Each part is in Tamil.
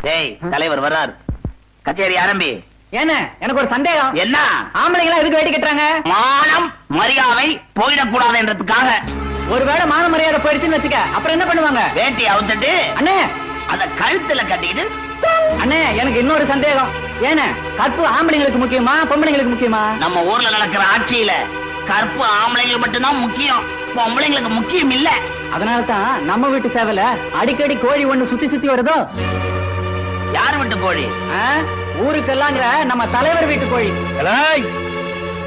டேய் தலைவர் வர்றார், கச்சேரி ஆரம்பி. ஏன்னா எனக்கு ஒரு சந்தேகம். என்ன? ஆம்பளைங்களா எதுக்கு வேட்டி கட்டுறாங்க? மானம் மரியாதை போயிடக்கூடாது என்றதுக்காக. ஒருவேளை மான மரியாதை போயிடுச்சுன்னு வச்சுக்க, அப்புறம் என்ன பண்ணுவாங்க? வேட்டி அவுத்துட்டு அண்ணே அத கழுத்துல கட்டிக்கிட்டு. அண்ணே எனக்கு இன்னொரு சந்தேகம். ஏன்னா கற்பு ஆம்பளைங்களுக்கு முக்கியமா பொம்பளைங்களுக்கு முக்கியமா? நம்ம ஊர்ல நடக்கிற ஆட்சியில கற்பு ஆம்பளைங்களுக்கு மட்டும்தான் முக்கியம், பொம்பளைங்களுக்கு முக்கியம் இல்ல. அதனாலதான் நம்ம வீட்டு சேவல அடிக்கடி கோழி ஒண்ணு சுத்தி சுத்தி வருதோ. யாரு வீட்டு கோழி? ஊருக்கெல்லாங்கிற நம்ம தலைவர் வீட்டு கோழி.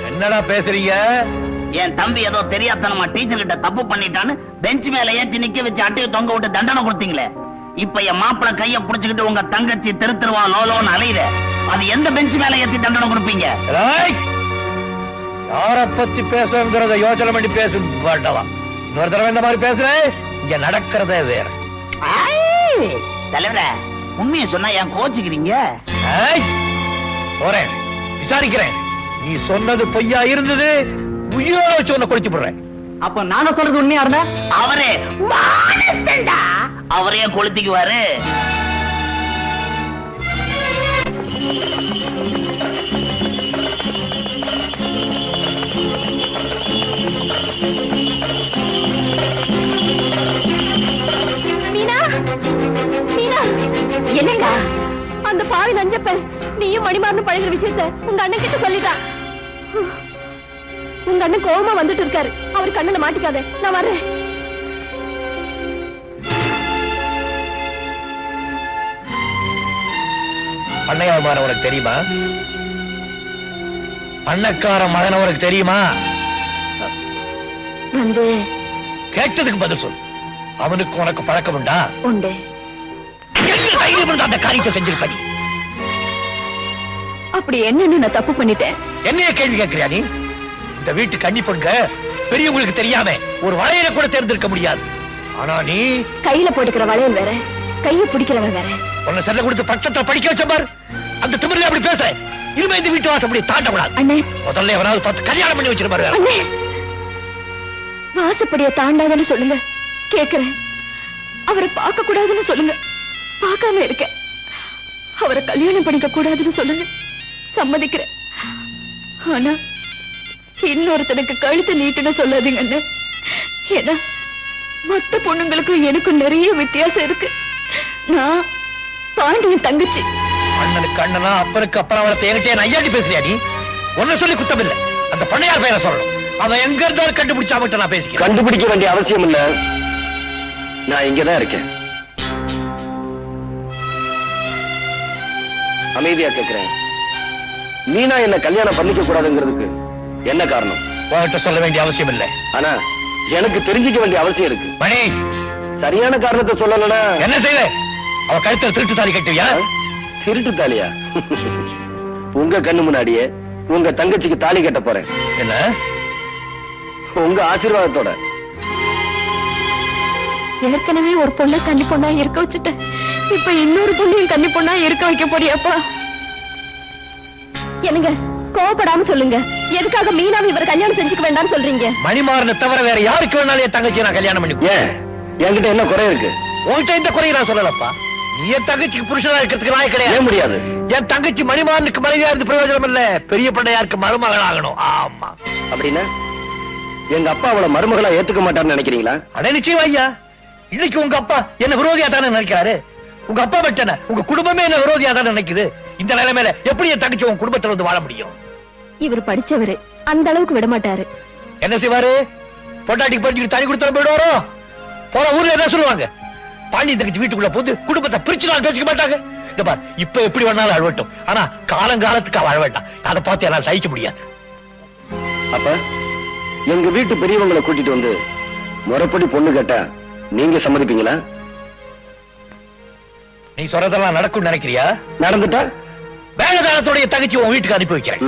என்னடா பேசுறீங்க? என் தம்பி ஏதோ தெரியாதனமா டீச்சர் கிட்ட தப்பு பண்ணிட்டான்னு பெஞ்ச் மேல ஏற்றி நிக்க வச்சு அட்டையை தொங்க விட்டு தண்டனை கொடுத்தீங்களே. இப்ப என் மாப்பிள கைய புடிச்சுக்கிட்டு உங்க தங்கச்சி திருத்துருவா லோலோன்னு அலையுற, அது எந்த பெஞ்ச் மேல ஏத்தி தண்டனை கொடுப்பீங்க? யார பத்தி பேசுங்கிறத யோசனை பண்ணி பேசும் வேண்டவா. இன்னொரு தடவை இந்த மாதிரி பேசுறேன், இங்க நடக்கிறதே வேற. தலைவர உண்மையை சொன்னா ஏன் கோச்சுக்கிறீங்க? போறேன், விசாரிக்கிறேன். நீ சொன்னது பொய்யா இருந்தது, உயிரோட வச்சு உன்னை கொளுத்தி போடுறேன். அப்ப நானும் சொல்றது உண்மையா இருந்தா அவரே கொளுத்திக்குவாரு. மீனா, மீனா, என்னங்க அந்த பாவி நஞ்சப்ப நீயும் மணிமாறனும் பழகுற விஷயத்த உங்க அண்ணன் கிட்ட சொல்லிதான். உங்க அண்ணன் கோவமா வந்துட்டு இருக்காரு, அவர் கண்ணுல மாட்டிக்காத, நான் வர்றேன். அண்ணையார் மகன் உனக்கு தெரியுமா? அண்ணக்கார மகன் உனக்கு தெரியுமா? வந்து கேட்டதுக்கு பதில் சொல். அவனுக்கு உனக்கு பழக்கம் உண்டா? உண்டு. அந்த காரியத்தை செஞ்சிருப்ப. அப்படி என்னன்னு நான் தப்பு பண்ணிட்டேன்? என்னைய கேள்வி கேட்கிறியா நீ? இந்த வீட்டு கன்னி பொண்ணுங்க பெரியவங்களுக்கு தெரியாம ஒரு வளையல கூட தேர்ந்தெடுக்க முடியாது. ஆனா நீ கையில போட்டுக்கிற வளையல் வேற, கைய பிடிக்கிறவன் வேற. உன்னை செல்ல கொடுத்து பட்டத்தை படிக்க வச்ச பாரு, அந்த திமிரில அப்படி பேசுற. இனிமே இந்த வீட்டு வாசப்படி தாண்டக்கூடாது. அண்ணே, முதல்ல எவனாவது பார்த்து கல்யாணம் பண்ணி வச்சிருப்பாரு. அண்ணே, வாசப்படிய தாண்டாதன்னு சொல்லுங்க, கேக்குறேன். அவரை பார்க்க கூடாதுன்னு சொல்லுங்க, பார்க்காம இருக்க. அவரை கல்யாணம் பண்ணிக்க கூடாதுன்னு சொல்லுங்க, சம்மதிக்கிறேன். ஆனா இன்னொருத்தனுக்கு கழுத்து நீட்டுன்னு சொல்லாதீங்க அண்ணே. ஏன்னா மொத்த பொண்ணுங்களுக்கும் எனக்கும் நிறைய வித்தியாசம் இருக்கு. நான் பாண்டியன் தங்கச்சி. அண்ணனுக்கு அண்ணனா, அப்பனுக்கு அப்புறம் அவளை தேங்கிட்டே ஐயாட்டி பேசுறியா நீ? ஒன்ன சொல்லி குத்தம் இல்ல, அந்த பண்ணையார் பெயரை சொல்லணும். அவன் எங்க இருந்தாலும் கண்டுபிடிச்சா மட்டும் நான் பேசிக்கிறேன். கண்டுபிடிக்க வேண்டிய அவசியம் இல்ல, நான் இங்கதான் இருக்கேன். அமைதியா கேட்கிறேன், மீனா என்ன கல்யாணம் பண்ணிக்க கூடாதுங்கிறதுக்கு என்ன காரணம்? உன்கிட்ட சொல்ல வேண்டிய அவசியம் இல்ல, ஆனா எனக்கு தெரிஞ்சுக்க வேண்டிய அவசியம் இருக்கு. மணி, சரியான காரணத்தை சொல்லலனா என்ன செய்வ? அவ கழுத்துல திருட்டு தாலி கட்டுவியா? திருட்டு தாலியா? உங்க கண்ணு முன்னாடியே உங்க தங்கச்சிக்கு தாலி கட்ட போறேன். என்ன? உங்க ஆசீர்வாதத்தோட. ஏற்கனவே ஒரு பொண்ணை கன்னி பொண்ணா இருக்க வச்சுட்டேன், இப்ப இன்னொரு பொண்ணையும் கன்னி பொண்ணா இருக்க வைக்க போறியாப்பா? என்னங்க கோவப்படாம சொல்லுங்க, எதுக்காக மீனாவை இவர் கல்யாணம் செஞ்சுக்க வேண்டாம்னு சொல்றீங்க? மணிமாறனை தவிர வேற யாருக்கு வேணாலும் என் தங்கச்சி நான் கல்யாணம் பண்ணி. ஏன் என்கிட்ட என்ன குறை இருக்கு? உன்கிட்ட இந்த குறையை நான் சொல்லலப்பா. என் தங்கச்சிக்கு புருஷனா இருக்கிறதுக்கு நான் கிடையாது. ஏன் முடியாது? என் தங்கச்சி மணிமாறனுக்கு மனைவியா இருந்து பிரயோஜனம் இல்ல, பெரிய பண்ணையாருக்கு மருமகள் ஆகணும். ஆமா. அப்படின்னா எங்க அப்பா அவளை மருமகளா ஏத்துக்க மாட்டார்னு நினைக்கிறீங்களா? அட நிச்சயம் ஐயா. இன்னைக்கு உங்க அப்பா என்ன விரோதியா தானே நினைக்கிறாரு. உங்க அப்பா மட்டும் என்ன, உங்க குடும்பமே என்ன விரோதியா தானே நினைக்குது. இந்த நிலைமையில எப்படி என் தங்கச்சி உங்க குடும்பத்துல வந்து வாழ முடியும்? இவர் படிச்சவரு, அந்த அளவுக்கு விட மாட்டாரு. என்ன செய்வாரு? பொட்டாட்டிக்கு படிச்சுட்டு தனி கொடுத்து போயிடுவாரோ? போற ஊர்ல என்ன சொல்லுவாங்க? பாண்டி தங்கச்சி வீட்டுக்குள்ள போது குடும்பத்தை பிரிச்சு நான் பேசிக்க மாட்டாங்க. இந்த பார், இப்ப எப்படி வேணாலும் அழவட்டும், ஆனா காலங்காலத்துக்கு அவ அழ வேண்டாம். அதை பார்த்து எல்லாம் சகிக்க முடியாது. அப்ப எங்க வீட்டு பெரியவங்களை கூட்டிட்டு வந்து முறைப்படி பொண்ணு கேட்டா நீங்க சம்மதிப்பீங்களா? நீ சொல்றதெல்லாம் நடக்கும் நினைக்கிறியா? நடந்துட்டா வேகதானத்தோடைய தங்கச்சி உன் வீட்டுக்கு அனுப்பி வைக்கிறேன்.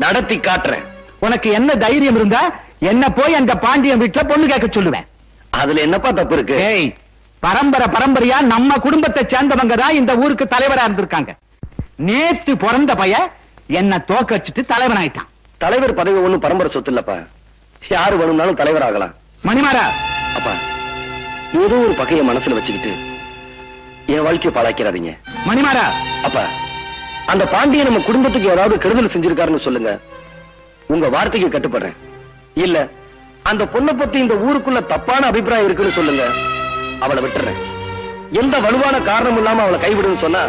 நடத்தி காட்டுறேன். உனக்கு என்ன தைரியம் இருந்தா என்ன போய் அந்த பாண்டியன் வீட்டுல பொண்ணு கேட்க சொல்லுவேன். அதுல என்னப்பா தப்பு இருக்கு? பரம்பரையா நம்ம குடும்பத்தை சேர்ந்தவங்க தான் இந்த ஊருக்கு தலைவரா இருந்திருக்காங்க. நேத்து பிறந்த பைய என்ன தோக்க வச்சுட்டு தலைவன் ஆயிட்டான். தலைவர் பதவி ஒண்ணும் பரம்பரை சொத்து இல்லப்பா, யாரு வேணும்னாலும் தலைவர் ஆகலாம். மணிமாரா, அப்பா ஏதோ ஒரு பகைய மனசுல வச்சுக்கிட்டு என் வாழ்க்கையை பாழாக்கிறாதீங்க. மணிமாரா, அப்பா, அந்த பாண்டிய நம்ம குடும்பத்துக்கு ஏதாவது கெடுதல் செஞ்சிருக்காருன்னு சொல்லுங்க. உங்க வார்த்தைக்கு கட்டுப்படுறேன். இல்ல அந்த பொண்ணை பத்தி இந்த ஊருக்குள்ள தப்பான அபிப்பிராயம் இருக்குன்னு சொல்லுங்க, அவளை விட்டுறேன். எந்த வலுவான காரணம் இல்லாம அவளை கைவிடுன்னு சொன்னா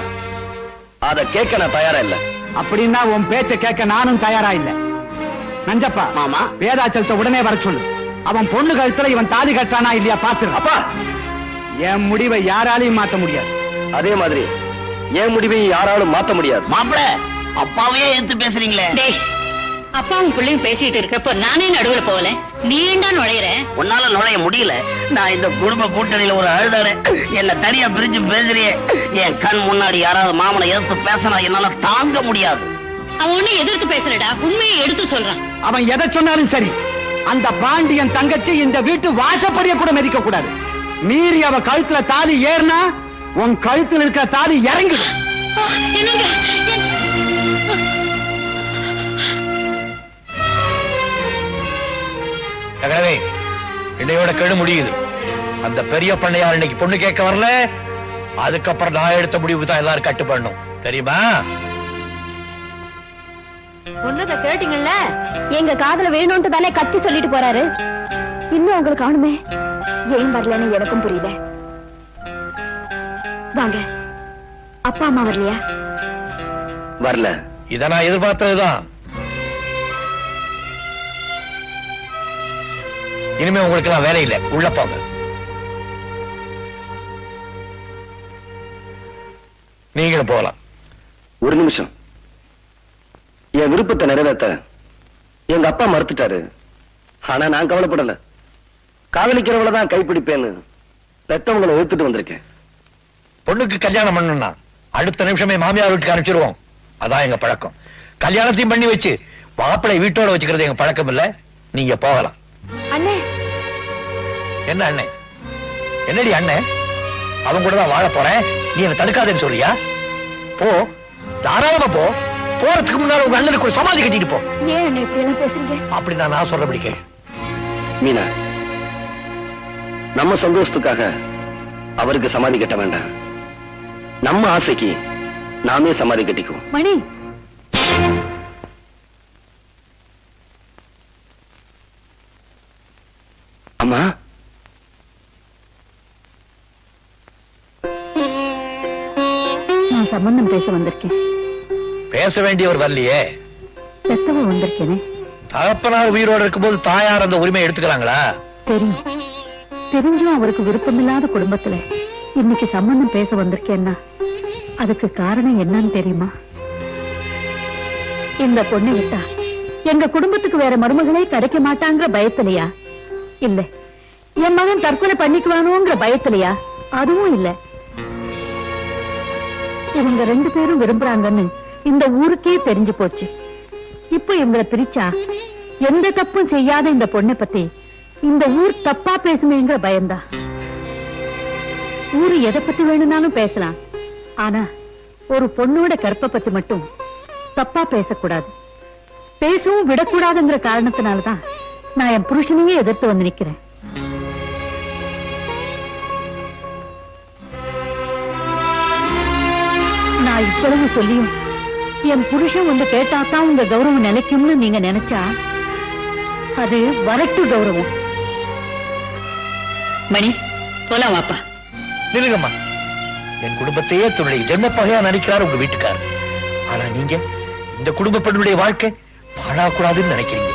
அதை கேட்க நான் தயாரா இல்ல. அப்படின்னா உன் பேச்ச கேட்க நானும் தயாரா இல்ல. நஞ்சப்பா, மாமா, வேதாச்சலத்தை உடனே வர சொல்லு. அவன் பொண்ணு கழுத்துல இவன் தாலி கட்டானா இல்லையா பாத்துரு. அப்பா, என் முடிவை யாராலையும் மாத்த முடியாது. அதே மாதிரி என் முடிவை யாராலும் மாத்த முடியாது. மாப்பிள அப்பாவையே எடுத்து பேசுறீங்களே. டேய், அப்பாவும் பிள்ளையும் பேசிட்டு இருக்கப்போ நானே நடுவுல போகல, நீ ஏண்டா நுழையிற? உன்னால நுழைய முடியல. நான் இந்த குடும்ப கூட்டணியில ஒரு அழுதாரு. என்ன தனியா பிரிஞ்சு பேசுறியே. என் கண் முன்னாடி யாராவது மாமனை எதிர்த்து பேசினா என்னால தாங்க முடியாது. அவன் ஒண்ணு எதிர்த்து பேசலடா, உண்மையை எடுத்து சொல்றான். அவன் எதை சொன்னாலும் சரி, அந்த பாண்டியன் தங்கச்சி இந்த வீட்டு வாசப்படிய கூட மதிக்க கூடாது. மீறி அவ கழுத்துல தாலி ஏறினா உன் கழுத்துல இருக்கிற தாலி இறங்கிடும். என்னங்க? எனவே இன்னையோட கெடு முடியுது. அந்த பெரிய பண்ணையார் இன்னைக்கு பொண்ணு கேட்க வரல. அதுக்கப்புறம் நான் எடுத்த முடிவுக்கு தான் எல்லாரும் கட்டுப்படணும், தெரியுமா? சொன்னதை கேட்டீங்கல்ல? எங்க காதுல வேணும்னு தானே கத்தி சொல்லிட்டு போறாரு. இன்னும் உங்களுக்கு காணுமே, ஏன் வரலன்னு எனக்கும் புரியல. வாங்க, அப்பா அம்மா வரலையா? வரல. இத நான் எதிர்பார்த்ததுதான். இனிமே உங்களுக்கு எல்லாம் வேலை இல்லை, உள்ள போங்க. நீங்களும் போகலாம். ஒரு நிமிஷம். என் விருப்பத்தை நிறைவேற்ற எங்க அப்பா மறுத்துட்டாரு. ஆனா நான் கவலைப்படல. காதலிக்கிறவளதான் கைப்பிடிப்பேன்னு பெத்தவங்களை எடுத்துட்டு வந்திருக்கேன். பொண்ணுக்கு கல்யாணம் பண்ணணும்னா அடுத்த நிமிஷமே மாமியார் வீட்டுக்கு அனுப்பிச்சிருவோம். அதான் எங்க பழக்கம். கல்யாணத்தையும் பண்ணி வச்சு மாப்பிளை வீட்டோட வச்சுக்கிறது எங்க பழக்கம் இல்ல. நீங்க போகலாம். அண்ணே. என்ன அண்ணே? என்னடி அண்ணே? அவங்க கூட தான் வாழ போறேன், நீ என்ன தடுக்காதேன்னு சொல்றியா? போ, தாராளமா போ. போறதுக்கு முன்னால உங்க அண்ணனுக்கு ஒரு சமாதி கட்டிட்டு போ. ஏன் அண்ணே இப்படி எல்லாம் பேசுறீங்க? அப்படி நான் சொல்றபடி கேளு. மீனா, நம்ம சந்தோஷத்துக்காக அவருக்கு சமாதி கட்ட வேண்டாம். நம்ம ஆசைக்கு நாமே சமாதி கட்டிக்குவோம். மணி, அம்மா, நான் சம்பந்தம் பேச வந்திருக்கேன். பேச வேண்டியவர் வரலையே. பெத்தவ வந்திருக்கேனே. தகப்பனார் உயிரோடு இருக்கும்போது தாயார் அந்த உரிமையை எடுத்துக்கிறாங்களா? தெரியும். தெரிஞ்சும் அவருக்கு விருப்பமில்லாத குடும்பத்துல இன்னைக்கு சம்பந்தம் பேச வந்திருக்கேன்னா அதுக்கு காரணம் என்னன்னு தெரியுமா? இந்த பொண்ணை விட்டா எங்க குடும்பத்துக்கு வேற மருமகளே கிடைக்க மாட்டாங்கிற பயத்திலையா? இல்ல என் மகன் தற்கொலை பண்ணிக்குவானோங்கிற பயத்திலையா? அதுவும் இல்ல. இவங்க 2 பேரும் விரும்புறாங்கன்னு இந்த ஊருக்கே தெரிஞ்சு போச்சு. இப்ப இவங்களை பிரிச்சா எந்த தப்பும் செய்யாத இந்த பொண்ணை பத்தி இந்த ஊர் தப்பா பேசுமேங்கிற பயந்தா. ஊரு எதை பத்தி வேணும்னாலும் பேசலாம், ஆனா ஒரு பொண்ணோட கற்பை பத்தி மட்டும் தப்பா பேசக்கூடாது, பேசவும் விடக்கூடாதுங்கிற காரணத்தினாலதான் நான் என் புருஷனையே எதிர்த்து வந்து நிக்கிறேன். நான் இவ்வளவு சொல்லியும் என் புருஷன் வந்து கேட்டாதான் உங்க கௌரவம் நிலைக்கும்னு நீங்க நினைச்சா அது வரட்டு கௌரவம். மணி, போலாம் வாப்பா. நிலுங்கம்மா, என் குடும்பத்தையே தன்னுடைய ஜென்ம பகையா நினைக்கிறார் உங்க வீட்டுக்காரர். ஆனா நீங்க இந்த குடும்ப பெண்ணுடைய வாழ்க்கை பாழாக்கூடாதுன்னு நினைக்கிறீங்க.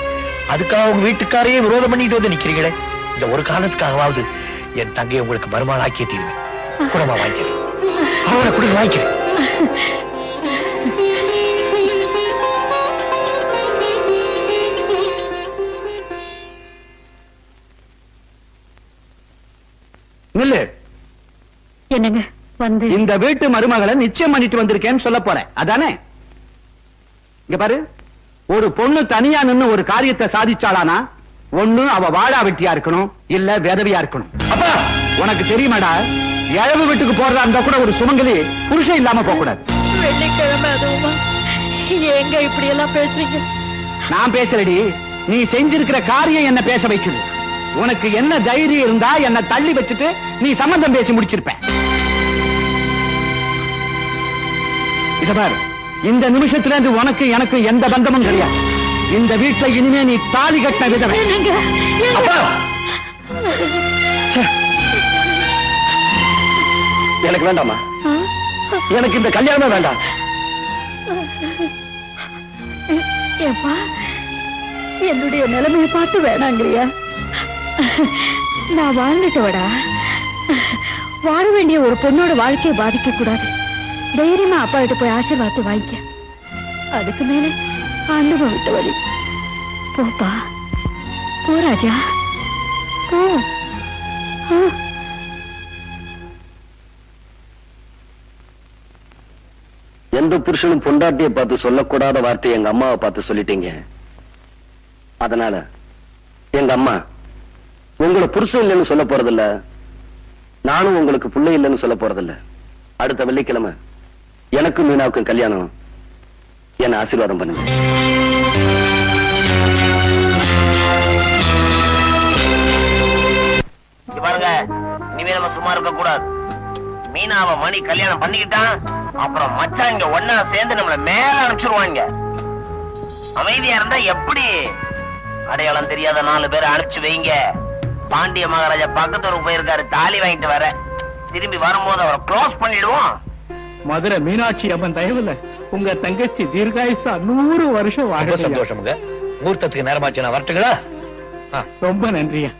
அதுக்காக உங்க வீட்டுக்காரையே விரோதம் பண்ணிட்டு வந்து நிக்கிறீங்களே. இந்த ஒரு காரணத்துக்காகவாவது என் தங்கையை உங்களுக்கு மருமகள் ஆக்கிய தீர்வேன். குடமா வாங்கிக்கிறேன், அவரை குடும்ப வாங்கிக்கிறேன். நில்லு. என்னங்க வந்து இந்த வீட்டு மருமகளை நிச்சயம் பண்ணிட்டு வந்திருக்கேன்னு சொல்ல போறேன், அதானே? இங்க பாரு, ஒரு பொண்ணு தனியா நின்னு ஒரு காரியத்தை சாதிச்சாளானா ஒண்ணு அவ வாழா வெட்டியா இருக்கணும், இல்ல விதவியா இருக்கணும். அப்ப உனக்கு தெரியுமாடா, இழவு வீட்டுக்கு போறதா இருந்தா கூட ஒரு சுமங்கலி புருஷன் இல்லாம போக கூடாது. வெள்ளிக்கிழமை அதுவுமா? ஏங்க இப்படி எல்லாம் பேசுறீங்க? நான் பேசலடி, நீ செஞ்சிருக்கிற காரியம் என்ன பேச வைக்குது. உனக்கு என்ன தைரியம் இருந்தா என்ன தள்ளி வச்சுட்டு நீ சம்பந்தம் பேசி முடிச்சிருப்ப. இத பாரு, இந்த நிமிஷத்துல இருந்து உனக்கு எனக்கு எந்த பந்தமும் கிடையாது. இந்த வீட்டுல இனிமே நீ தாலி கட்ட விதவை. அப்பா எனக்கு வேண்டாமா, எனக்கு இந்த கல்யாணம் வேண்டாம். ஏப்பா, என்னுடைய நிலைமையை பார்த்து வேணாங்கிறியா? நான் வாழ்ந்துட்டவடா. வாழ வேண்டிய ஒரு பொண்ணோட வாழ்க்கையை பாதிக்க கூடாது. தைரியமா அப்பா கிட்ட போய் ஆசீர்வாதத்தை வாங்கிக்க. அதுக்கு மேல ஆண்டவன் விட்டு வழி. போப்பா, போ ராஜா, போ. எந்த புருஷனும் பொண்டாட்டியை பார்த்து சொல்லக்கூடாத வார்த்தையை எங்க அம்மாவை பார்த்து சொல்லிட்டீங்க. அதனால எங்க அம்மா உங்களை புருஷன் இல்லைன்னு சொல்ல போறதில்ல, நானும் உங்களுக்கு பிள்ளை இல்லைன்னு சொல்ல போறதில்ல. அடுத்த வெள்ளிக்கிழமை எனக்கும் மீனாவுக்கும் கல்யாணம். என்ன ஆசீர்வாதம் பண்ணுங்க. பாருங்க, இனிமே நம்ம சும்மா இருக்க கூடாது. மீனாவை மணி கல்யாணம் பண்ணிக்கிட்டான், அப்புறம் மச்சான் இங்க ஒன்னா சேர்ந்து நம்மள மேல அனுப்பிச்சிருவாங்க. அமைதியா இருந்தா எப்படி? அடையாளம் தெரியாத 4 பேரை அனுப்பிச்சு வைங்க. பாண்டிய மகாராஜா பக்கத்தூருக்கு போயிருக்காரு, தாலி வாங்கிட்டு வர. திரும்பி வரும்போது அவரை க்ளோஸ் பண்ணிடுவோம். மதுரை மீனாட்சி அம்மன் தயவுல உங்க தங்கச்சி தீர்காயுசா 100 வருஷம் ரொம்ப வாழ. சந்தோஷமுங்க. முகூர்த்தத்துக்கு நேரமாச்சு, நான் வரட்டுங்களா? ரொம்ப நன்றியா.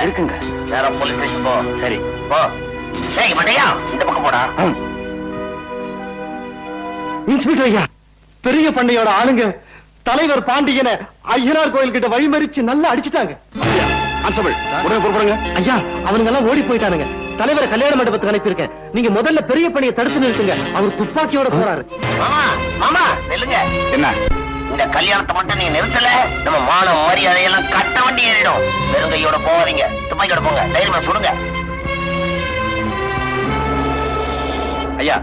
இருக்குங்க. நேரம் போலீஸ் ஸ்டேஷன் போ. சரி போ. ஏய் மண்டையா, இந்த பக்கம் போடா. இன்ஸ்பெக்டர் ஐயா, பெரிய பண்ணையோட ஆளுங்க தலைவர் பாண்டியனை ஐயனார் கோயில் கிட்ட வழிமறிச்சு நல்லா அடிச்சுட்டாங்க. உடனே புறப்படுங்க ஐயா. அவனுங்க எல்லாம் ஓடி போயிட்டானுங்க. தலைவரை கல்யாண மண்டபத்துக்கு அனுப்பியிருக்கேன். நீங்க முதல்ல பெரிய பண்ணையை தடுத்து நிறுத்துங்க. அவர் துப்பாக்கியோட போறாரு. மாமா மாமா நில்லுங்க. என்ன? இந்த கல்யாணத்தை மட்டும் நீங்க நிறுத்தல, நம்ம மான மரியாதையெல்லாம் கட்ட வண்டி ஏறிடும். வெறுங்கையோட போவாதீங்க, துப்பாக்கியோட போங்க. தைரியமா சுடுங்க. ஐயா,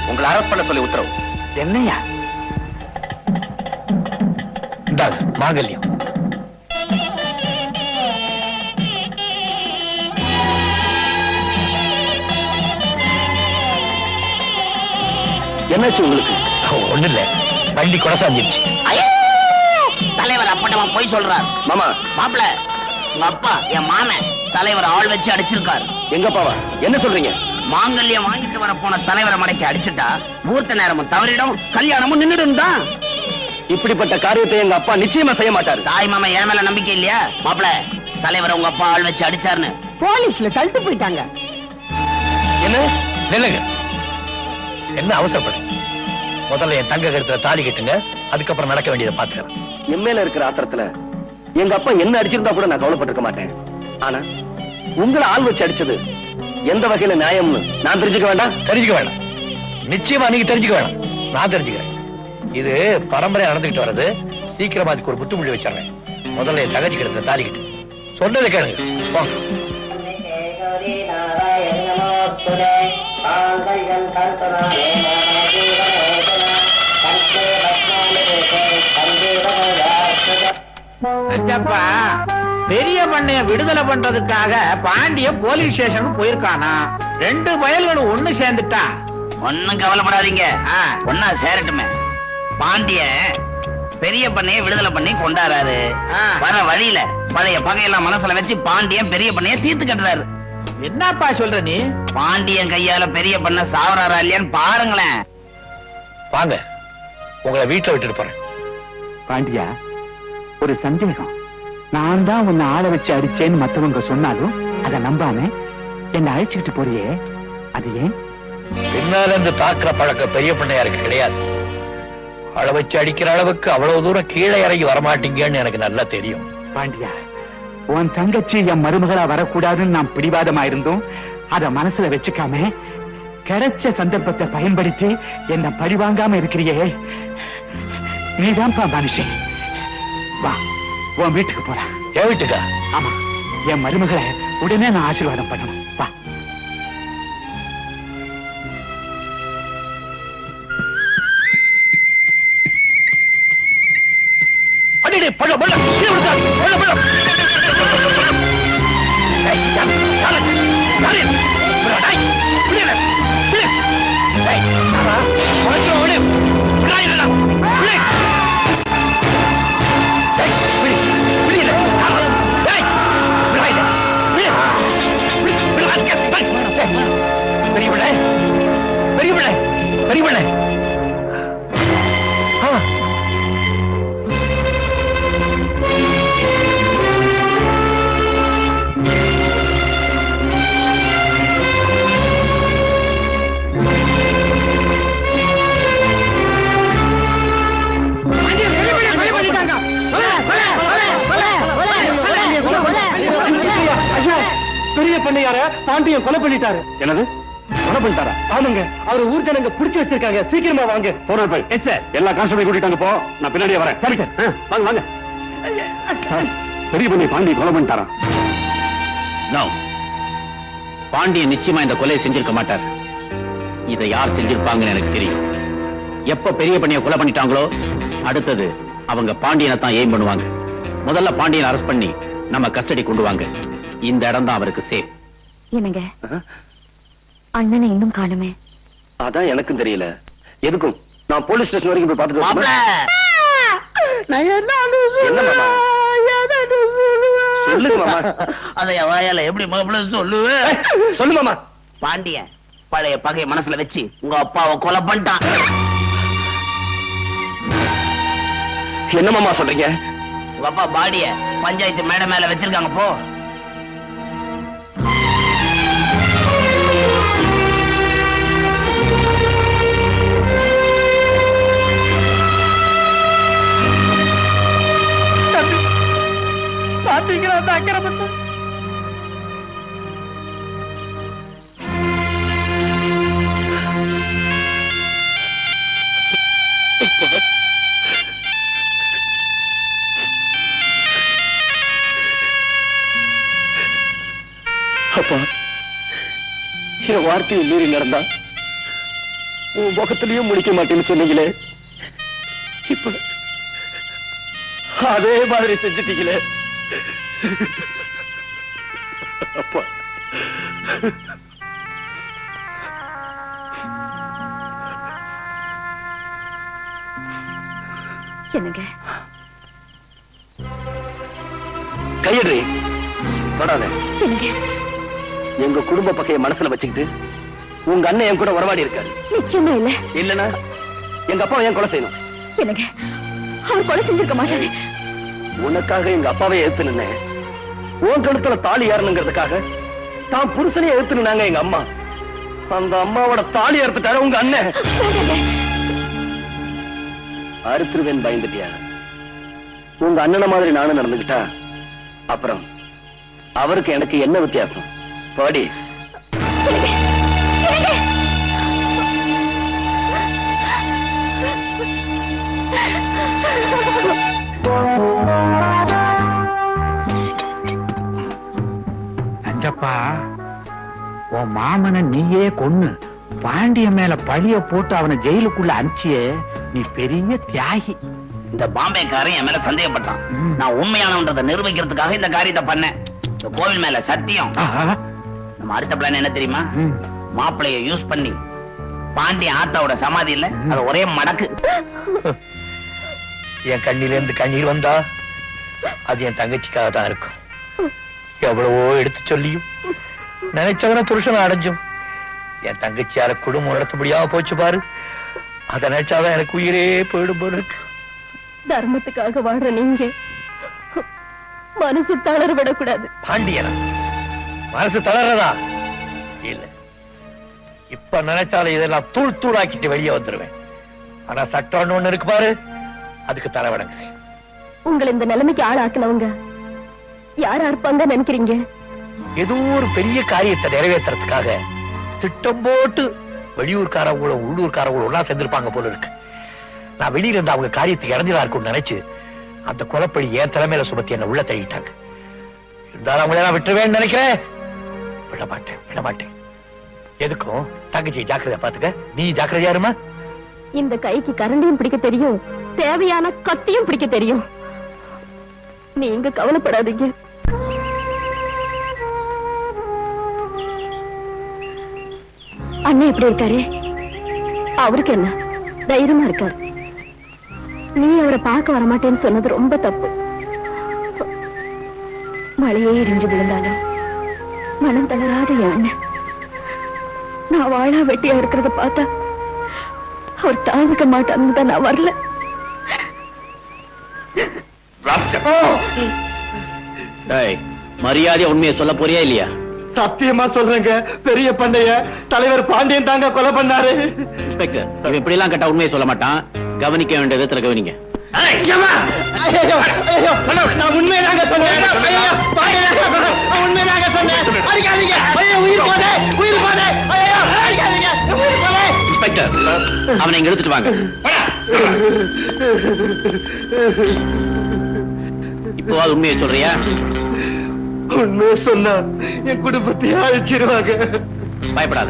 உங்களை அரெஸ்ட் பண்ண சொல்லி உத்தரவு. என்னையா? இந்தாங்க மாங்கல்யம். என்னாச்சு உங்களுக்கு? ஒண்ணு இல்ல, வண்டி கொடசாஞ்சிருச்சு. தலைவர் அப்பட்டமா போய் சொல்றார். மாமா, மாப்பிள, உங்க அப்பா என் மாமன் தலைவர் ஆள் வச்சு அடிச்சிருக்காரு. எங்க அப்பாவா? என்ன சொல்றீங்க? மாங்கல்யம் வாங்கிட்டு வர போன தலைவரை மடக்கி அடிச்சுட்டா முகூர்த்த நேரமும் தவறிடும், கல்யாணமும் நின்றுடும் தான். இப்படிப்பட்ட காரியத்தை எங்க அப்பா நிச்சயமா செய்ய மாட்டாரு. தாய் மாமா என் மேல நம்பிக்கை இல்லையா? மாப்பிள, தலைவர் உங்க அப்பா ஆள் வச்சு அடிச்சாருன்னு போலீஸ்ல தள்ளிட்டு போயிட்டாங்க. என்ன நில்லுங்க, என்ன அவசரப்படு? முதல்ல என் தங்க கழுத்துல தாலி கட்டுங்க, அதுக்கப்புறம் நடக்க வேண்டியதை பாத்துக்கிறேன். என் மேல இருக்கிற ஆத்திரத்துல எங்க அப்பா என்ன அடிச்சிருந்தா கூட நான் கவலைப்பட்டிருக்க மாட்டேன். ஆனா உங்களை ஆள் வச்சு அடிச்சது எந்த வகையில நியாயம்னு நான் தெரிஞ்சுக்க வேண்டாம்? தெரிஞ்சுக்க வேண்டாம். நிச்சயமா நீங்க தெரிஞ்சுக்க வேண்டாம், நான் தெரிஞ்சுக்கிறேன். இது பரம்பரையா நடந்துகிட்டு வர்றது. சீக்கிரமா அதுக்கு ஒரு முற்றுப்புள்ளி வச்சிடறேன். முதல்ல என் தங்கச்சி கழுத்துல தாலி கட்டு. சொன்னதை கேளுங்க, போங்க. பெரிய பண்ணைய விடுதலை பண்றதுக்காக பாண்டிய போலீஸ் ஸ்டேஷன் போயிருக்கானா. 2 பயல்களும் ஒண்ணு சேர்ந்துட்டா. ஒண்ணும் கவலைப்படாதீங்க, ஒன்னா சேரட்டுமே. பாண்டிய பெரிய பண்ணைய விடுதலை பண்ணி கொண்டாடுறாரு. வர வழியில பழைய பகையெல்லாம் மனசுல வச்சு பாண்டியன் பெரிய பண்ணைய தீர்த்து கட்டுறாரு. என்னப்பா சொல்ற நீ? பாண்டியன் கையால பெரிய பண்ண சாவறாரா இல்லையான்னு பாருங்களேன். வாங்க, உங்களை வீட்டுல விட்டுட்டு போறேன். பாண்டியா, ஒரு சந்தேகம். நான் தான் உன்னை ஆள வச்சு அடிச்சேன்னு மத்தவங்க சொன்னாலும் அதை நம்பாம என்ன அழைச்சுக்கிட்டு போறியே, அது ஏன்? பின்னால இந்த தாக்குற பழக்கம் பெரிய பண்ணையாருக்கு கிடையாது. அள வச்சு அடிக்கிற அளவுக்கு அவ்வளவு தூரம் கீழே இறங்கி வரமாட்டீங்கன்னு எனக்கு நல்லா தெரியும். பாண்டியா, உன் தங்கச்சி என் மருமகளா வரக்கூடாதுன்னு நான் பிடிவாதமா இருந்தோம். அத மனசுல வச்சுக்காம கிடைச்ச சந்தர்ப்பத்தை பயன்படுத்தி என்ன பழிவாங்காம இருக்கிறியே, நீதான்ப்பா மனுஷன். வா, உன் வீட்டுக்கு போலாம். என் வீட்டுக்கா? ஆமா, என் மருமகளை உடனே நான் ஆசீர்வாதம் பண்ணணும். வா. அடே பழம் பழம் கீழே விழுந்தாரு. பழம் பழம் பெரிய பெரிய பண்ணையார பாண்டியன் கொலை பண்ணிட்டாரு. என்னது, கொலை பண்ணிட்டாரா? ஆமாங்க, அவர் ஊர் ஜனங்க புடிச்சு வச்சிருக்காங்க. சீக்கிரமா வாங்க. போன போய். Yes sir. எல்லா கான்ஸ்டபிள் கூட்டிட்டாங்க. போ, நான் பின்னாடியே வரேன். சரி சார். வாங்க வாங்க. பெரிய பண்ணை பாண்டி கொலை பண்ணிட்டாரா? பாண்டியன் நிச்சயமா இந்த கொலையை செஞ்சிருக்க மாட்டார். இதை யார் செஞ்சிருப்பாங்கன்னு எனக்கு தெரியும். எப்ப பெரிய பண்ணிய கொலை பண்ணிட்டாங்களோ அடுத்தது அவங்க பாண்டியனை தான் எய்ம் பண்ணுவாங்க. முதல்ல பாண்டியனை அரெஸ்ட் பண்ணி நம்ம கஸ்டடி கொண்டு வாங்க. இந்த இடம் தான் அவருக்கு சேஃப். என்னங்க, அண்ணனை இன்னும் காணுமே? அதான் எனக்கும் தெரியல. எதுக்கும் நான் போலீஸ் ஸ்டேஷன் வரைக்கும் போய் பார்த்துட்டு சொல்லுங்க மாமா. அதை வாயால எப்படி மாப்பிள்ள சொல்லுவேன்? சொல்லு மாமா. பாண்டியன் பழைய பகை மனசுல வச்சு உங்க அப்பாவை கொலை பண்ணிட்டான். என்ன மாமா சொல்றீங்க? உங்க அப்பா பாடிய பஞ்சாயத்து மேடை மேல வச்சிருக்காங்க. போ. பாத்தீங்களா அந்த அக்கிரமத்தை? அப்பா, என் வார்த்தையை மீறி நடந்தா உன் முகத்திலையும் முடிக்க மாட்டேன்னு சொன்னீங்களே, இப்ப அதே மாதிரி செஞ்சுட்டீங்களே அப்பா. என்னங்க, கையடி தொடாத. என்னங்க, எங்க குடும்ப பகையை மனசுல வச்சுக்கிட்டு உங்க அண்ணன் என் கூட வரவாடி இருக்காரு. நிச்சயமா இல்ல. இல்லன்னா எங்க அப்பா ஏன் கொலை செய்யணும்? என்னங்க, அவர் கொலை செஞ்சிருக்க மாட்டாரு. உனக்காக எங்க அப்பாவை எதிர்த்து நின்னேன். உன் கழுத்துல தாலி ஏறணுங்கிறதுக்காக தான் புருஷனையே எதிர்த்து நின்னாங்க எங்க அம்மா. அந்த அம்மாவோட தாலி அறுத்துட்டாரு உங்க அண்ணன். அறுத்துருவேன் பயந்துட்டியா? உங்க அண்ணனை மாதிரி நானும் நடந்துகிட்டா அப்புறம் அவருக்கு எனக்கு என்ன வித்தியாசம்? பாடி. நஞ்சப்பா, உன் மாமனை நீயே கொன்னு பாண்டிய மேல பழிய போட்டு அவனை ஜெயிலுக்குள்ள அனுப்பிச்சியே, நீ பெரிய தியாகி. இந்த பாம்பேக்காரன் என் மேல சந்தேகப்பட்டான். நான் உண்மையானவன்றதை நிரூபிக்கிறதுக்காக இந்த காரியத்தை பண்ணேன். இந்த கோவில் மேல சத்தியம். நம்ம அடுத்த பிளான் என்ன தெரியுமா? மாப்பிளைய யூஸ் பண்ணி பாண்டிய ஆத்தாவோட சமாதி இல்ல, அது ஒரே மடக்கு. என் கண்ணில இருந்து கண்ணீர் வந்தா அது என் தங்கச்சிக்காக தான் இருக்கும். எவ்வளவோ எடுத்து சொல்லியும் நினைச்சவன புருஷனை அடைஞ்சும் என் தங்கச்சியார குடும்பம் நடத்தபடியாக போச்சு பாரு. அதை நினைச்சாதான் எனக்கு உயிரே போயிடும் போல இருக்கு. தர்மத்துக்காக வாழ்ற நீங்க மனசு தளர விடக்கூடாது. பாண்டியனா மனசு தளர்றதா இல்ல, இப்ப நினைச்சாலும் இதெல்லாம் தூள் தூளாக்கிட்டு வெளியே வந்துருவேன். ஆனா சட்டம் ஒண்ணு இருக்கு பாரு, அதுக்கு தலைவடங்க. உங்களை இந்த நிலைமைக்கு ஆளாக்குனவங்க யாரா இருப்பாங்க நினைக்கிறீங்க? ஏதோ ஒரு பெரிய காரியத்தை நிறைவேற்றுறதுக்காக திட்டம் போட்டு வெளியூர்காரங்களும் உள்ளூர்காரங்களும் ஒன்னா சேர்ந்திருப்பாங்க போல இருக்கு. நான் வெளியில இருந்து அவங்க காரியத்துக்கு இறஞ்சதா இருக்கும்னு நினைச்சு அந்த கொலைப்பழி என் தலைமையில சுமத்தி என்ன உள்ள தள்ளிட்டாங்க. இருந்தாலும் அவங்கள நான் விட்டுருவேன்னு நினைக்கிறேன். விட மாட்டேன். எதுக்கும் தங்கச்சி ஜாக்கிரதையா பாத்துக்க, நீ ஜாக்கிரதையா இருமா. இந்த கைக்கு கரண்டியும் பிடிக்க தெரியும், தேவையான கத்தியும் பிடிக்க தெரியும். நீங்க கவலைப்படாதீங்க. அண்ணன் எப்படி இருக்காரு? அவருக்கு என்ன, தைரியமா இருக்காரு. நீ அவரை பார்க்க வரமாட்டேன்னு சொன்னது ரொம்ப தப்பு. மழையே இடிஞ்சு விழுந்தாலும் மனம் தளராத என் அண்ணன் நான் வாழா வெட்டியா இருக்கிறத பார்த்தா அவர் தாழ்ந்துக்க மாட்டான்னு தான் நான் வரல. மரியாதையா உண்மையை சொல்ல போறியா இல்லையா? சத்தியமா சொல்றேங்க, பெரிய பண்ணைய தலைவர் பாண்டியன் தாங்க கொலை பண்ணாரு. இன்ஸ்பெக்டர், இவன் இப்படி எல்லாம் கேட்டா உண்மையை சொல்ல மாட்டான். கவனிக்க வேண்டிய விதத்துல கவனிங்க. நான் உண்மையாக சொன்னேன். உண்மையாக சொன்னேன். இன்ஸ்பெக்டர், அவனை இங்க எடுத்துட்டு வாங்க. இப்போ உண்மையை சொல்றியா? உண்மையை சொன்னா என் குடும்பத்தையே அழிச்சிருவாங்க. பயப்படாத,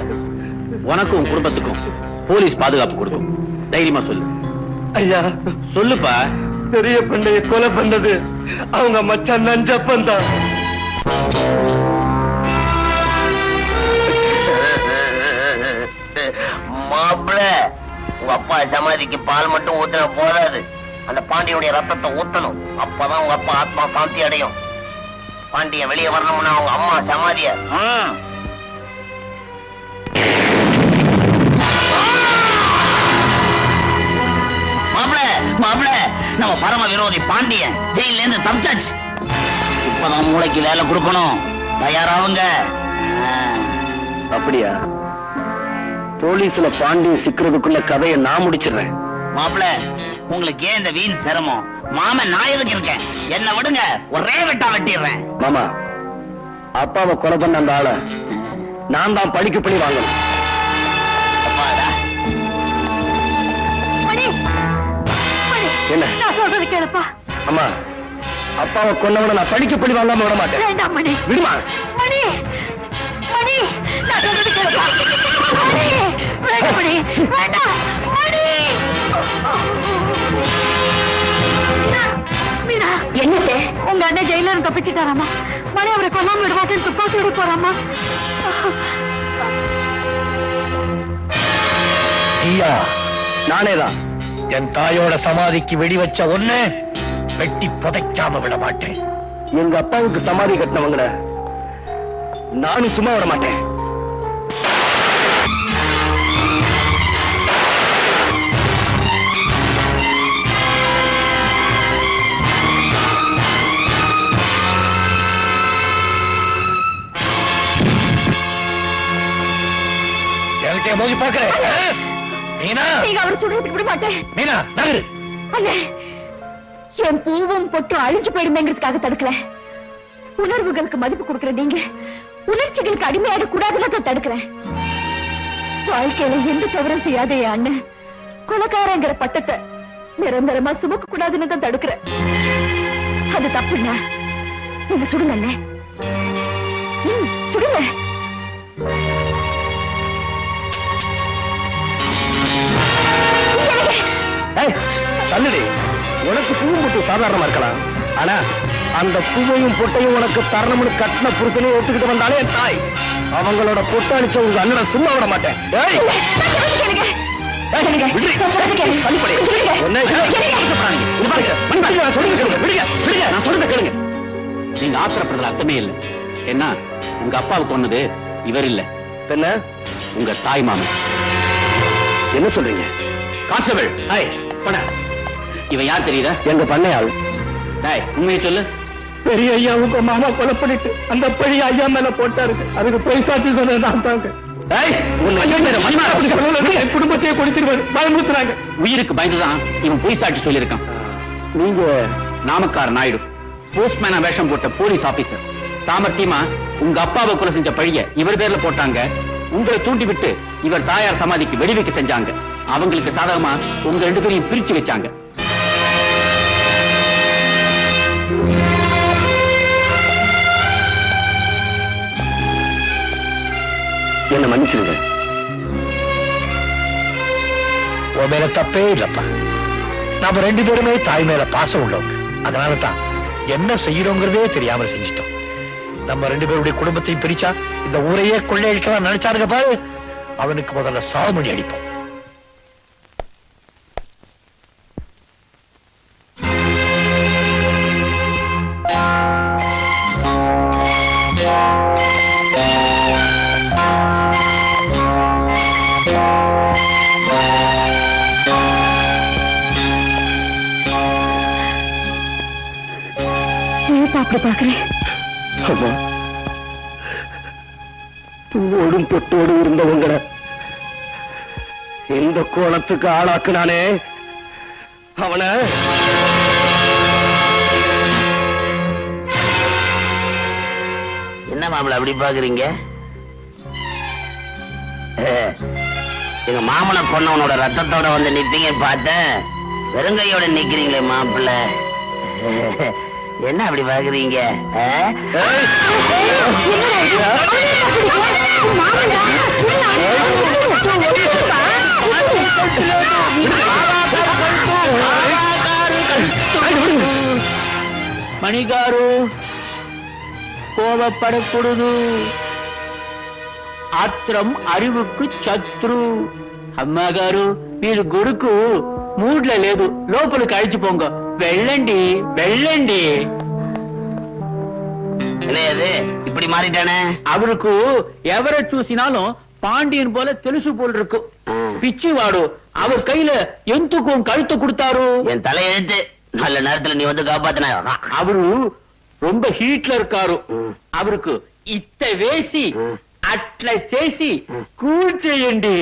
உனக்கும் உன் குடும்பத்துக்கும் போலீஸ் பாதுகாப்பு கொடுக்கும். தைரியமா சொல்லு. ஐயா சொல்லுப்பா. பெரிய பண்ணைய கொலை பண்ணது அவங்க மச்சான் நஞ்சப்பன் தான். மாப்பிள, உங்க அப்பா சமாதிக்கு பால் மட்டும் ஊத்துன போதாது, அந்த பாண்டியனுடைய ரத்தத்தை ஊத்தணும். அப்பதான் உங்க அப்பா ஆத்மா சாந்தி அடையும். பாண்டியன் வெளியே வரணும்னா அவங்க அம்மா சமாதிய மாப்பிள, நம்ம பரம விரோதி பாண்டியன் ஜெயில இருந்து தப்பிச்சாச்சு. இப்பதான் மூளைக்கு வேலை கொடுக்கணும். தயாராவுங்க. அப்படியா? போலீஸ்ல பாண்டியன் சிக்கிறதுக்குள்ள கதையை நான் முடிச்சிடுறேன். மாப்பிள, உங்களுக்கு ஏன் இந்த வீண் சிரமம்? மாமன் நான் எதுக்கு இருக்கேன், என்ன விடுங்க, ஒரே வெட்டா வெட்டிடுறேன். மாமா, அப்பாவை கொலை பண்ண அந்த ஆளை நான் தான் படிக்க பண்ணி வாங்கணும். அப்பாடா. என்ன? நான் சொல்றது கேளுப்பா. அம்மா, அப்பாவை கொன்னவன நான் படிக்க பண்ணி வாங்காம விட மாட்டேன். வேண்டாம் மணி. விடுமா? மணி, மணி, நான் சொல்றது கேளுப்பா. மணி, வேண்டாம் மணி, வேண்டாம் மணி. மீனா, என்னது? உங்க அண்ணன் ஜெயில இருந்து தப்பிச்சுட்டாராமா. மணி அவரை கொல்லாம விடுவாங்கன்னு துப்பாக்கி விட போறாமா. ஐயா, நானேதான். என் தாயோட சமாதிக்கு வெடி வச்ச ஒண்ணு வெட்டி புதைக்காம விட மாட்டேன். எங்க அப்பாவுக்கு சமாதி கட்டினவங்கள நானும் சும்மா விட மாட்டேன். என்கிட்ட மோதி பாக்குறேன். மீனா, நீங்க அவர் சுடுறதுக்கு விட மாட்டேன். மீனா நகரு. அண்ணே, என் பூவும் பொட்டு அழிஞ்சு போயிடுமேங்கிறதுக்காக தடுக்கல. உணர்வுகளுக்கு மதிப்பு கொடுக்கிற நீங்க உணர்ச்சிகளுக்கு அடிமையாட கூடாதுன்னு தடுக்கிறேன். வாழ்க்கையில எந்த தவறும் செய்யாத என் அண்ணன் கொலைக்காரங்கிற பட்டத்தை நிரந்தரமா சுமக்க கூடாதுன்னு தான் தடுக்கிறேன். அது தப்புண்ணா. நீங்க சுடுங்க அண்ணே. சுடுங்க. தள்ளுடி. உனக்கு பூவும் பொட்டு சாதாரணமா இருக்கலாம், ஆனா அந்த பூவையும் பொட்டையும் உனக்கு தரணும்னு கட்டின புருஷனையும் ஒத்துக்கிட்டு வந்தாலே என் தாய். அவங்களோட பொட்டு அடிச்ச உங்க அண்ணனை சும்மா விட மாட்டேன். நீங்க ஆத்திரப்படுற அர்த்தமே இல்லை. என்ன, உங்க அப்பாவுக்கு சொன்னது இவர் இல்ல, என்ன உங்க தாய் மாமன். என்ன சொல்றீங்க? கான்ஸ்டபிள், இவன் யார் தெரியுதா? எங்க பண்ணையாள். உண்மையை சொல்லு. பெரிய ஐயா உங்க மாமா கொலை பண்ணிட்டு அந்த பழி ஐயா மேல போட்டாருங்க. அதுக்கு போய் சாட்சி சொன்னது நான் தாங்க. குடும்பத்தையே கொடுத்துருவாரு பயமுறுத்துறாங்க. உயிருக்கு பயந்துதான் இவன் பொய் சாட்சி சொல்லியிருக்கான். நீங்க நாமக்கார் நாயுடு, போஸ்ட்மேனா வேஷம் போட்ட போலீஸ் ஆபீசர். சாமர்த்தியமா உங்க அப்பாவை கொலை செஞ்ச பழிய இவர் பேர்ல போட்டாங்க. உங்களை தூண்டி விட்டு இவர் தாயார் சமாதிக்கு வெடிவைக்க செஞ்சாங்க. அவங்களுக்கு சாதகமா உங்க 2 பேரையும் பிரிச்சு வச்சாங்க. என்ன மன்னிச்சிருங்க. உன் மேல தப்பே இல்லப்பா. நாம 2 பேருமே தாய் மேல பாசம் உள்ளவங்க. அதனாலதான் என்ன செய்யறோங்கிறதே தெரியாம செஞ்சிட்டோம். நம்ம 2 பேருடைய குடும்பத்தையும் பிரிச்சா இந்த ஊரையே கொள்ளையடிக்கலாம் நினைச்சாருங்க பாரு. அவனுக்கு முதல்ல சாவுமணி அடிப்போம். அப்படி பாக்குறேன். அம்மா, பூவோடும் பொட்டோடு இருந்தவங்களை எந்த கோலத்துக்கு ஆளாக்குனானே அவனை என்ன மாப்பிள்ள அப்படி பாக்குறீங்க? எங்க மாமனை கொன்னவனோட ரத்தத்தோட வந்து நிப்பீங்க பார்த்தேன். வெறுங்கையோட நிக்கிறீங்களே மாப்பிள்ள. என்ன அப்படி பாக்குறீங்க? మణిగారు కోపపడకూడదు. ఆత్రం అరివుకు శత్రు. అమ్మగారు మీరు గుడుకు మూడ్ల లేదు, లోపలికి అழிచిపోంగ. వెళ్ళండి వెళ్ళండి. இப்படி மாறிட்டானே. அவருக்கு ఎవரை చూసినాலும் பாண்டியன் போல తెలుసు போல் இருக்கு. பிச்சிவாடு அவர் கையில எந்துக்கும் கழுத்து கொடுத்தாரு. என் தலையெழுத்து. நல்ல நேரத்துல நீ வந்து காப்பாத்தின. அவரு ரொம்ப ஹீட்ல இருக்காரு. அவருக்கு ఇత్త వేసి అట్లా చేసి కూల్ చేయండి.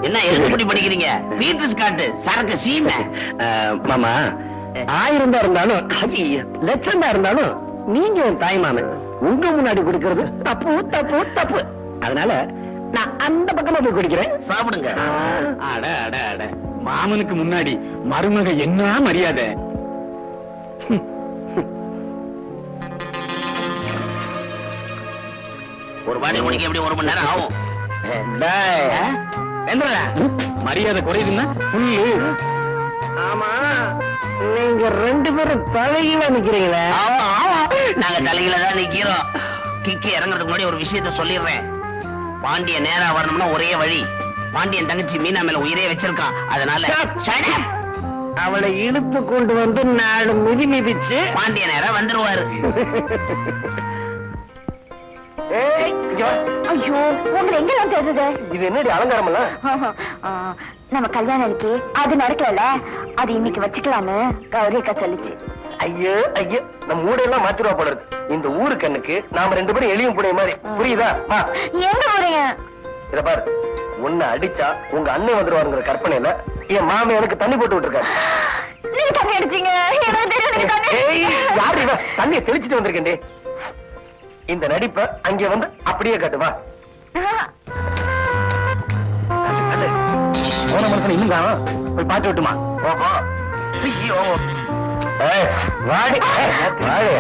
என்ன எழுதுபடி படிக்கிறீங்க? பீட்டர்ஸ் காட்டு சரக்கு சீமை. மாமா, 1000 தான் இருந்தாலும் 1,00,000 தான் இருந்தாலும் நீங்க என் தாய் மாமன். உங்க முன்னாடி குடிக்கிறது தப்பு தப்பு தப்பு. அதனால நான் அந்த பக்கமா போய் குடிக்கிறேன். சாப்பிடுங்க. அட அட அட, மாமனுக்கு முன்னாடி மருமக என்ன மரியாதை. ஒரு பாட்டில் முடிக்க எப்படி 1 மணி நேரம் ஆகும்? மரியாதை குறையுதுன்னா புல்லு. ஆமா, நீங்க 2 பேரும் தலையில நிக்கிறீங்களே. நாங்க தலையில தான் நிக்கிறோம். கிக்கி இறங்குறதுக்கு முன்னாடி ஒரு விஷயத்த சொல்லிடுறேன். பாண்டிய நேரா வரணும்னா ஒரே வழி. பாண்டியன் தங்கச்சி மீனா மேல உயிரே வச்சிருக்கான். அதனால அவளை இழுத்து கொண்டு வந்து 4 மிதி மிதிச்சு பாண்டிய நேரா வந்துருவாரு. ஐயோ, உங்களை எங்க நான் தெரிஞ்சது? இது என்னடி அலங்காரம் எல்லாம்? நம்ம கல்யாணம் அன்னைக்கு அது நடக்கல, அது இன்னைக்கு வச்சுக்கலான்னு கௌரி அக்கா சொல்லிச்சு. ஐயோ ஐயோ, நம்ம ஊரெல்லாம் மாத்திருவா போல இருக்கு. இந்த ஊரு கண்ணுக்கு நாம 2 பேரும் எளியும் புடைய மாதிரி. புரியுதா? எங்க போறீங்க? இத பாரு, உன்னை அடிச்சா உங்க அண்ணன் வந்துருவாருங்கிற கற்பனையில என் மாமன் எனக்கு தண்ணி போட்டு விட்டுருக்காரு. நீங்க தண்ணி அடிச்சீங்க? யாரு இவ? தண்ணியை தெளிச்சுட்டு வந்திருக்கேன். இந்த நடிப்ப அங்கே வந்து அப்படியே காட்டுவா. போன மனுஷன் இன்னும் காணோம். போய் பார்த்து விட்டுமா? ஓஹோ, வாடி வாடி.